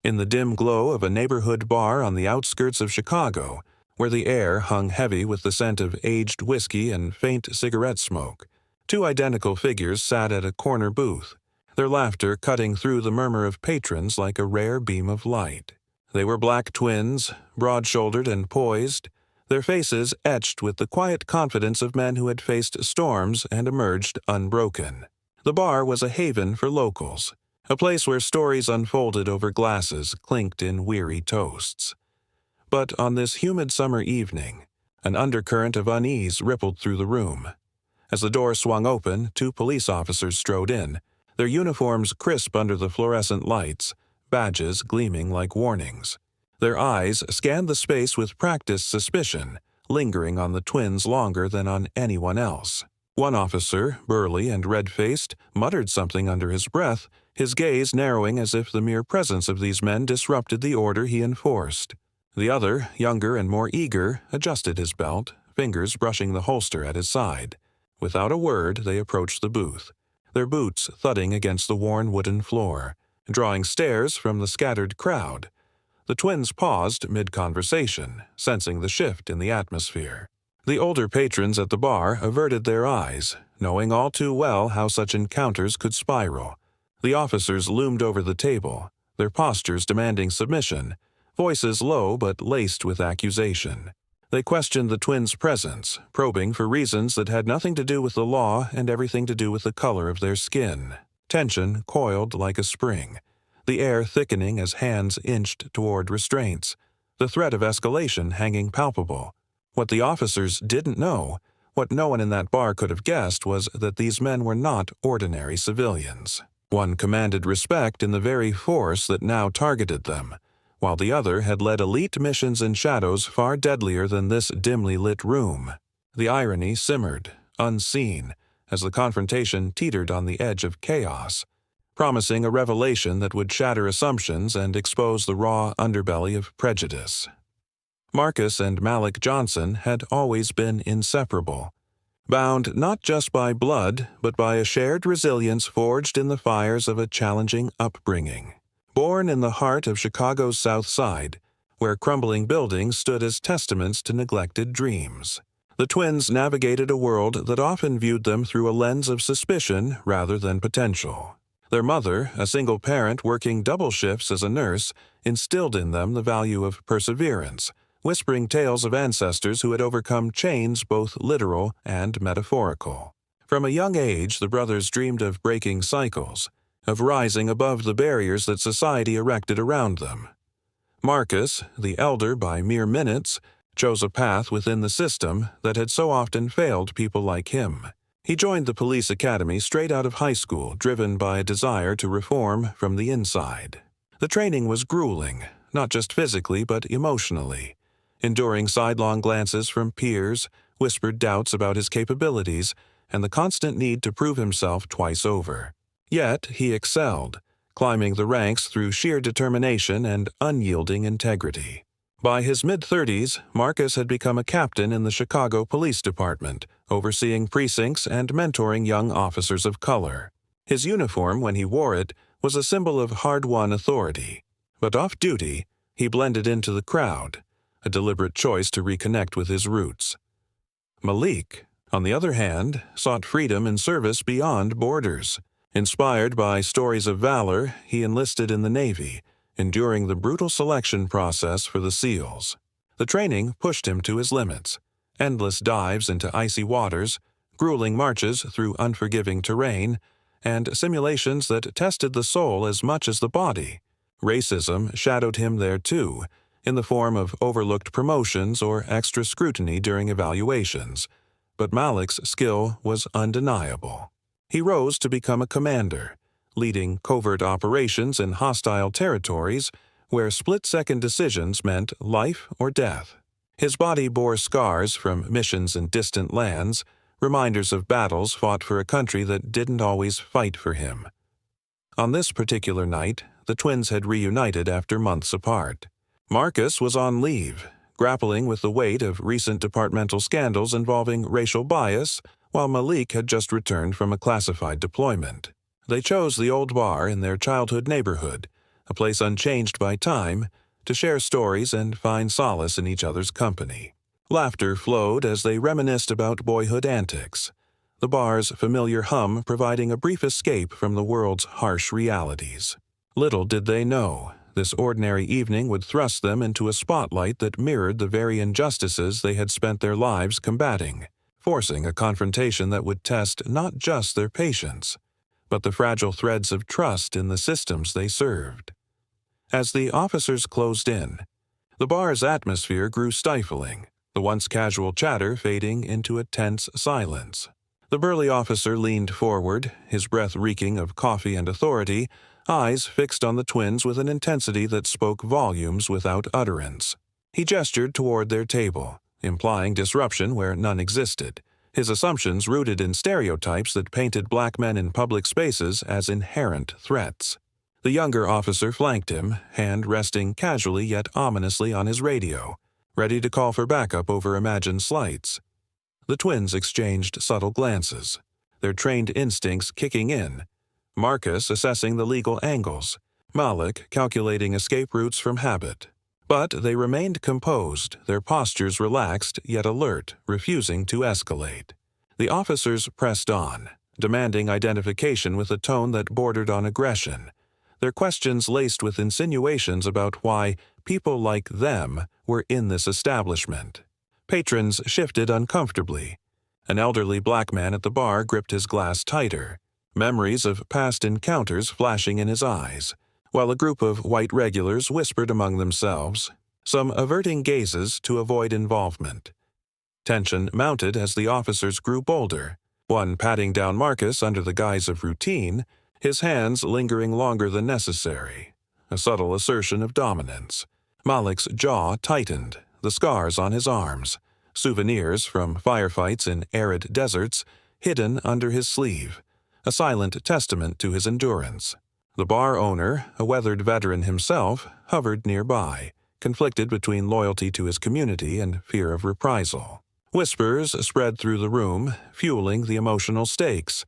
In the dim glow of a neighborhood bar on the outskirts of Chicago, where the air hung heavy with the scent of aged whiskey and faint cigarette smoke, two identical figures sat at a corner booth, their laughter cutting through the murmur of patrons like a rare beam of light. They were black twins, broad-shouldered and poised, their faces etched with the quiet confidence of men who had faced storms and emerged unbroken. The bar was a haven for locals, a place where stories unfolded over glasses clinked in weary toasts. But on this humid summer evening, an undercurrent of unease rippled through the room. As the door swung open, two police officers strode in, their uniforms crisp under the fluorescent lights, badges gleaming like warnings. Their eyes scanned the space with practiced suspicion, lingering on the twins longer than on anyone else. One officer, burly and red-faced, muttered something under his breath, his gaze narrowing as if the mere presence of these men disrupted the order he enforced. The other, younger and more eager, adjusted his belt, fingers brushing the holster at his side. Without a word, they approached the booth, their boots thudding against the worn wooden floor, drawing stares from the scattered crowd. The twins paused mid-conversation, sensing the shift in the atmosphere. The older patrons at the bar averted their eyes, knowing all too well how such encounters could spiral. The officers loomed over the table, their postures demanding submission, voices low but laced with accusation. They questioned the twins' presence, probing for reasons that had nothing to do with the law and everything to do with the color of their skin. Tension coiled like a spring, the air thickening as hands inched toward restraints, the threat of escalation hanging palpable. What the officers didn't know, what no one in that bar could have guessed, was that these men were not ordinary civilians. One commanded respect in the very force that now targeted them, while the other had led elite missions in shadows far deadlier than this dimly lit room. The irony simmered, unseen, as the confrontation teetered on the edge of chaos, promising a revelation that would shatter assumptions and expose the raw underbelly of prejudice. Marcus and Malik Johnson had always been inseparable, bound not just by blood, but by a shared resilience forged in the fires of a challenging upbringing. Born in the heart of Chicago's South Side, where crumbling buildings stood as testaments to neglected dreams, the twins navigated a world that often viewed them through a lens of suspicion rather than potential. Their mother, a single parent working double shifts as a nurse, instilled in them the value of perseverance, whispering tales of ancestors who had overcome chains both literal and metaphorical. From a young age, the brothers dreamed of breaking cycles, of rising above the barriers that society erected around them. Marcus, the elder by mere minutes, chose a path within the system that had so often failed people like him. He joined the police academy straight out of high school, driven by a desire to reform from the inside. The training was grueling, not just physically but emotionally, enduring sidelong glances from peers, whispered doubts about his capabilities, and the constant need to prove himself twice over. Yet he excelled, climbing the ranks through sheer determination and unyielding integrity. By his mid-30s, Marcus had become a captain in the Chicago Police Department, overseeing precincts and mentoring young officers of color. His uniform, when he wore it, was a symbol of hard-won authority. But off-duty, he blended into the crowd, a deliberate choice to reconnect with his roots. Malik, on the other hand, sought freedom and service beyond borders. Inspired by stories of valor, he enlisted in the Navy, enduring the brutal selection process for the SEALs. The training pushed him to his limits. Endless dives into icy waters, grueling marches through unforgiving terrain, and simulations that tested the soul as much as the body. Racism shadowed him there too, in the form of overlooked promotions or extra scrutiny during evaluations, but Malik's skill was undeniable. He rose to become a commander, leading covert operations in hostile territories where split-second decisions meant life or death. His body bore scars from missions in distant lands, reminders of battles fought for a country that didn't always fight for him. On this particular night, the twins had reunited after months apart. Marcus was on leave, grappling with the weight of recent departmental scandals involving racial bias, while Malik had just returned from a classified deployment. They chose the old bar in their childhood neighborhood, a place unchanged by time, to share stories and find solace in each other's company. Laughter flowed as they reminisced about boyhood antics, the bar's familiar hum providing a brief escape from the world's harsh realities. Little did they know, this ordinary evening would thrust them into a spotlight that mirrored the very injustices they had spent their lives combating, forcing a confrontation that would test not just their patience, but the fragile threads of trust in the systems they served. As the officers closed in, the bar's atmosphere grew stifling, the once casual chatter fading into a tense silence. The burly officer leaned forward, his breath reeking of coffee and authority, eyes fixed on the twins with an intensity that spoke volumes without utterance. He gestured toward their table, implying disruption where none existed, his assumptions rooted in stereotypes that painted black men in public spaces as inherent threats. The younger officer flanked him, hand resting casually yet ominously on his radio, ready to call for backup over imagined slights. The twins exchanged subtle glances, their trained instincts kicking in, Marcus assessing the legal angles, Malik calculating escape routes from habit. But they remained composed, their postures relaxed yet alert, refusing to escalate. The officers pressed on, demanding identification with a tone that bordered on aggression, their questions laced with insinuations about why people like them were in this establishment. Patrons shifted uncomfortably. An elderly black man at the bar gripped his glass tighter, memories of past encounters flashing in his eyes, while a group of white regulars whispered among themselves, some averting gazes to avoid involvement. Tension mounted as the officers grew bolder, one patting down Marcus under the guise of routine, his hands lingering longer than necessary, a subtle assertion of dominance. Malik's jaw tightened, the scars on his arms, souvenirs from firefights in arid deserts, hidden under his sleeve, a silent testament to his endurance. The bar owner, a weathered veteran himself, hovered nearby, conflicted between loyalty to his community and fear of reprisal. Whispers spread through the room, fueling the emotional stakes.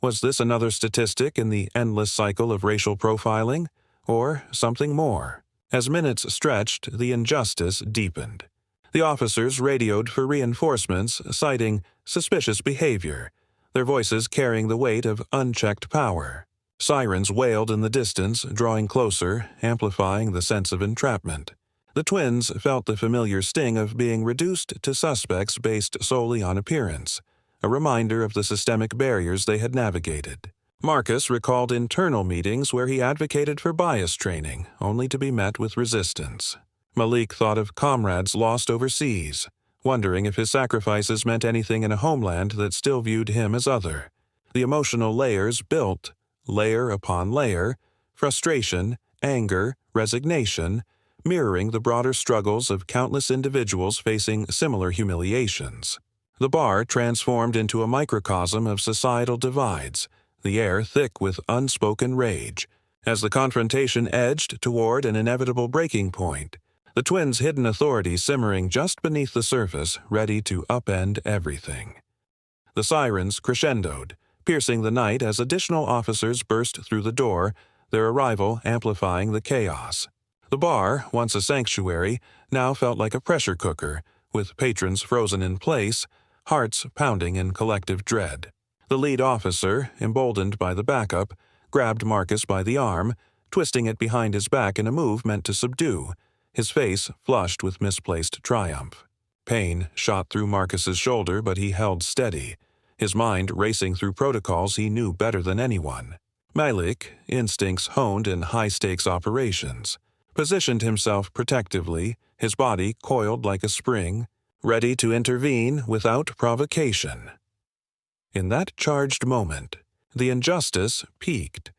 Was this another statistic in the endless cycle of racial profiling, or something more? As minutes stretched, the injustice deepened. The officers radioed for reinforcements, citing suspicious behavior, their voices carrying the weight of unchecked power. Sirens wailed in the distance, drawing closer, amplifying the sense of entrapment. The twins felt the familiar sting of being reduced to suspects based solely on appearance, a reminder of the systemic barriers they had navigated. Marcus recalled internal meetings where he advocated for bias training, only to be met with resistance. Malik thought of comrades lost overseas, wondering if his sacrifices meant anything in a homeland that still viewed him as other. The emotional layers built, layer upon layer, frustration, anger, resignation, mirroring the broader struggles of countless individuals facing similar humiliations. The bar transformed into a microcosm of societal divides, the air thick with unspoken rage. As the confrontation edged toward an inevitable breaking point, the twins' hidden authority simmering just beneath the surface, ready to upend everything. The sirens crescendoed, piercing the night as additional officers burst through the door, their arrival amplifying the chaos. The bar, once a sanctuary, now felt like a pressure cooker, with patrons frozen in place, hearts pounding in collective dread. The lead officer, emboldened by the backup, grabbed Marcus by the arm, twisting it behind his back in a move meant to subdue, his face flushed with misplaced triumph. Pain shot through Marcus's shoulder, but he held steady, his mind racing through protocols he knew better than anyone. Malik, instincts honed in high-stakes operations, positioned himself protectively, his body coiled like a spring, ready to intervene without provocation. In that charged moment, the injustice peaked,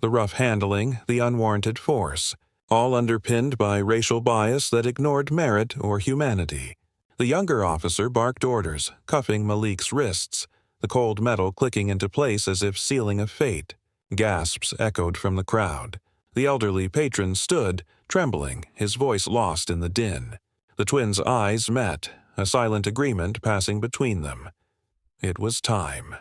the rough handling, the unwarranted force, all underpinned by racial bias that ignored merit or humanity. The younger officer barked orders, cuffing Malik's wrists, the cold metal clicking into place as if sealing a fate. Gasps echoed from the crowd. The elderly patron stood, trembling, his voice lost in the din. The twins' eyes met, a silent agreement passing between them. It was time.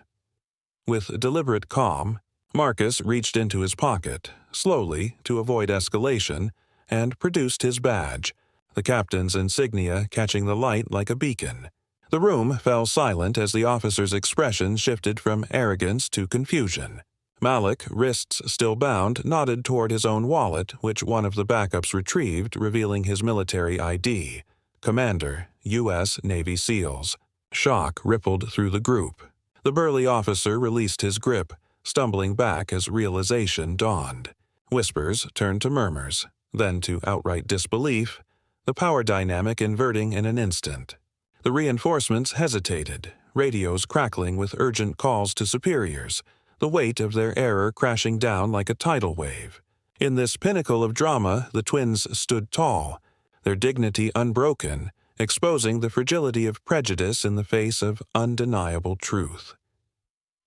With deliberate calm, Marcus reached into his pocket, slowly to avoid escalation, and produced his badge, the captain's insignia catching the light like a beacon. The room fell silent as the officer's expression shifted from arrogance to confusion. Malik, wrists still bound, nodded toward his own wallet, which one of the backups retrieved, revealing his military ID. Commander, U.S. Navy SEALs. Shock rippled through the group. The burly officer released his grip, stumbling back as realization dawned. Whispers turned to murmurs, then to outright disbelief, the power dynamic inverting in an instant. The reinforcements hesitated, radios crackling with urgent calls to superiors, the weight of their error crashing down like a tidal wave. In this pinnacle of drama, the twins stood tall, their dignity unbroken, exposing the fragility of prejudice in the face of undeniable truth.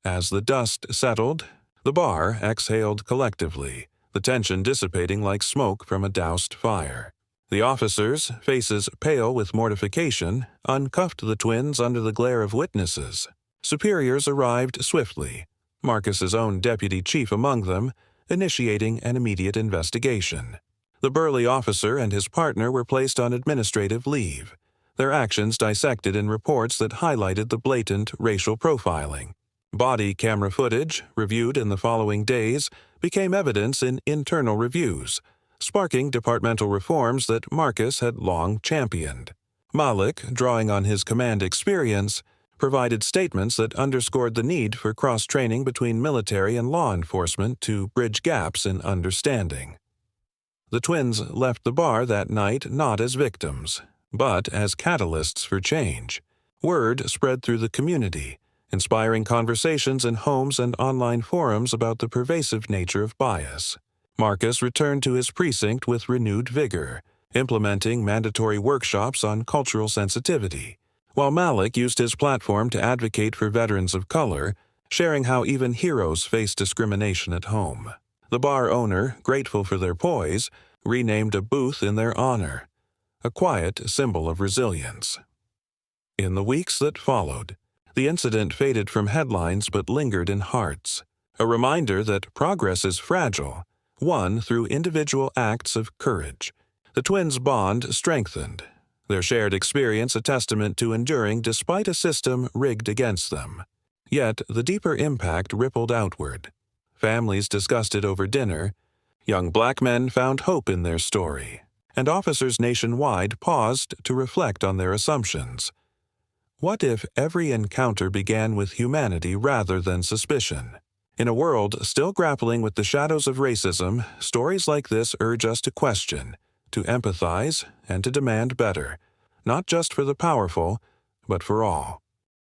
As the dust settled, the bar exhaled collectively, the tension dissipating like smoke from a doused fire. The officers, faces pale with mortification, uncuffed the twins under the glare of witnesses. Superiors arrived swiftly, Marcus's own deputy chief among them, initiating an immediate investigation. The burly officer and his partner were placed on administrative leave, their actions dissected in reports that highlighted the blatant racial profiling. Body camera footage, reviewed in the following days, became evidence in internal reviews, sparking departmental reforms that Marcus had long championed. Malik, drawing on his command experience, provided statements that underscored the need for cross-training between military and law enforcement to bridge gaps in understanding. The twins left the bar that night not as victims, but as catalysts for change. Word spread through the community, inspiring conversations in homes and online forums about the pervasive nature of bias. Marcus returned to his precinct with renewed vigor, implementing mandatory workshops on cultural sensitivity, while Malik used his platform to advocate for veterans of color, sharing how even heroes face discrimination at home. The bar owner, grateful for their poise, renamed a booth in their honor, a quiet symbol of resilience. In the weeks that followed, the incident faded from headlines but lingered in hearts, a reminder that progress is fragile, won through individual acts of courage. The twins' bond strengthened, their shared experience a testament to enduring despite a system rigged against them. Yet the deeper impact rippled outward. Families discussed it over dinner, young black men found hope in their story, and officers nationwide paused to reflect on their assumptions. What if every encounter began with humanity rather than suspicion? In a world still grappling with the shadows of racism, stories like this urge us to question, to empathize, and to demand better, not just for the powerful, but for all.